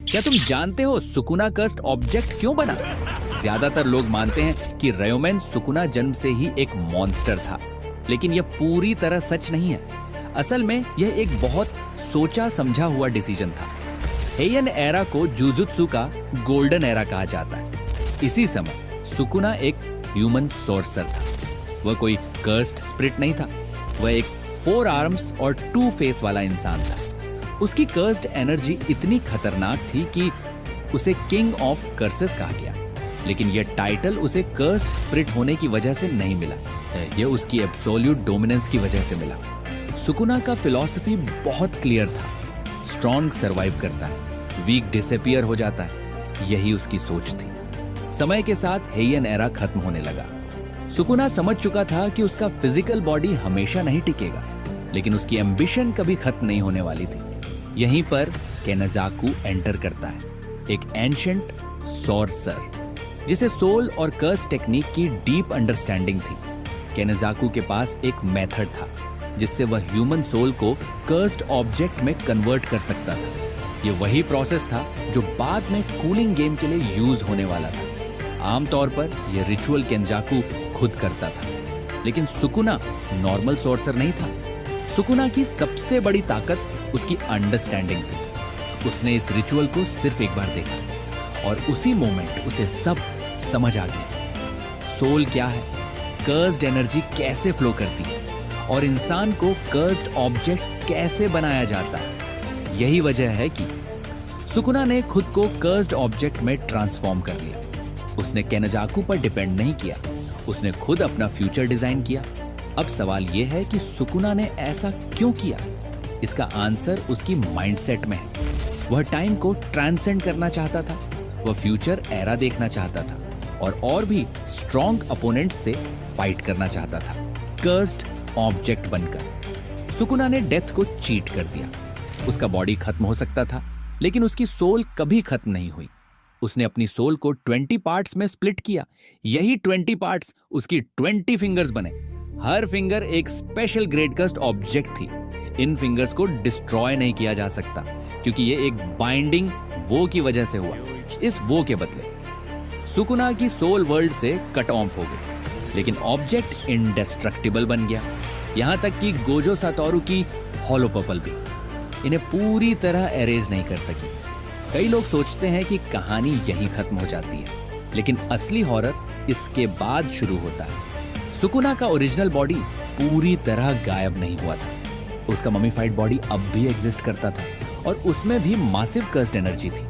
क्या तुम जानते हो सुकुना कर्स्ड ऑब्जेक्ट क्यों बना? ज्यादातर लोग मानते हैं कि रयोमेन सुकुना जन्म से ही एक मॉन्स्टर था, लेकिन यह पूरी तरह सच नहीं है। असल में यह एक बहुत सोचा समझा हुआ डिसीजन था। हेयन एरा को जुजुत्सु का गोल्डन एरा कहा जाता है। इसी समय सुकुना एक ह्यूमन सोर्सर था। वह कोई कर्स्ड स्पिरिट नहीं था, वह एक 4 आर्म्स और 2 फेस वाला इंसान था। उसकी कर्स्ड एनर्जी इतनी खतरनाक थी कि उसे किंग ऑफ कर्सेस कहा गया, लेकिन यह टाइटल उसे कर्स्ड स्पिरिट होने की वजह से नहीं मिला, यह उसकी एब्सोल्यूट डोमिनेंस की वजह से मिला। सुकुना का फिलॉसफी बहुत क्लियर था। स्ट्रॉन्ग सर्वाइव करता है, वीक डिसअपीयर हो जाता है, यही उसकी सोच थी। समय के साथ हेयन एरा खत्म होने लगा। सुकुना समझ चुका था कि उसका फिजिकल बॉडी हमेशा नहीं टिकेगा, लेकिन उसकी एम्बिशन कभी खत्म नहीं होने वाली थी। यहीं पर केनाजाकू एंटर करता है, एक एंशिएंट सॉर्सर जिसे सोल और कर्स टेक्निक की डीप अंडरस्टैंडिंग थी। केनाजाकू के पास एक मेथड था जिससे वह ह्यूमन सोल को कर्स्ड ऑब्जेक्ट में कन्वर्ट कर सकता था। यह वही प्रोसेस था जो बाद में कूलिंग गेम के लिए यूज होने वाला था। आमतौर पर यह रिचुअल केनाजाकू खुद करता था, लेकिन सुकुना नॉर्मल सॉर्सर नहीं था। सुकुना की सबसे बड़ी ताकत उसकी अंडरस्टैंडिंग थी। उसने इस रिचुअल को सिर्फ एक बार देखा और उसी मोमेंट उसे सब समझ आ गया। सोल क्या है, कर्स्ड एनर्जी कैसे फ्लो करती है और इंसान को कर्स्ड ऑब्जेक्ट कैसे बनाया जाता है। यही वजह है कि सुकुना ने खुद को कर्स्ड ऑब्जेक्ट में ट्रांसफॉर्म कर लिया। उसने केनाजाकू पर डिपेंड नहीं किया, उसने खुद अपना फ्यूचर डिजाइन किया। अब सवाल यह है कि सुकुना ने ऐसा क्यों किया? इसका आंसर उसकी माइंडसेट में है। वह टाइम को ट्रांसेंड करना चाहता था, वह फ्यूचर एरा देखना चाहता था और भी स्ट्रॉन्ग अपोनेंट्स से फाइट करना चाहता था कर्स्ड ऑब्जेक्ट बनकर। सुकुना ने डेथ को चीट कर दिया। उसका बॉडी खत्म हो सकता था, लेकिन उसकी सोल कभी खत्म नहीं हुई। उसने अपनी सोल को 20 पार्ट्स में स्प्लिट किया। यही 20 पार्ट्स उसकी 20 फिंगर्स बने। हर फिंगर एक स्पेशल ग्रेड कर्स्ड ऑब्जेक्ट थी। इन फिंगर्स को डिस्ट्रॉय नहीं किया जा सकता, क्योंकि ये एक बाइंडिंग वो की वजह से हुआ। इस वो के बदले सुकुना की सोल वर्ल्ड से कट ऑफ हो गई, लेकिन ऑब्जेक्ट इंडेस्ट्रक्टिबल बन गया। यहां तक कि गोजो सातोरू की हॉलो पर्पल भी इन्हें पूरी तरह एरेज नहीं कर सकी। कई लोग सोचते हैं कि कहानी यहीं खत्म हो जाती है, लेकिन असली हॉरर इसके बाद शुरू होता है। सुकुना का ओरिजिनल बॉडी पूरी तरह गायब नहीं हुआ था। उसका ममीफाइड बॉडी अब भी एग्जिस्ट करता था और उसमें भी मासिव कर्स्ड एनर्जी थी।